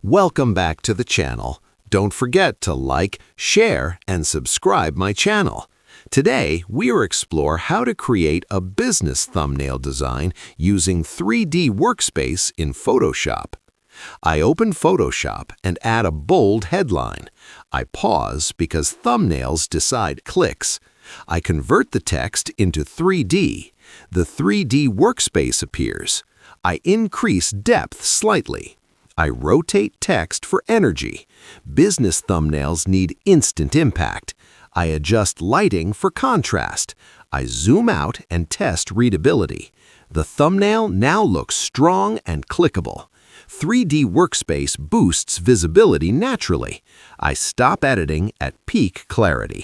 Welcome back to the channel. Don't forget to like, share, and subscribe my channel. Today, we will explore how to create a business thumbnail design using 3D Workspace in Photoshop. I open Photoshop and add a bold headline. I pause because thumbnails decide clicks. I convert the text into 3D. The 3D Workspace appears. I increase depth slightly. I rotate text for energy. Business thumbnails need instant impact. I adjust lighting for contrast. I zoom out and test readability. The thumbnail now looks strong and clickable. 3D Workspace boosts visibility naturally. I stop editing at peak clarity.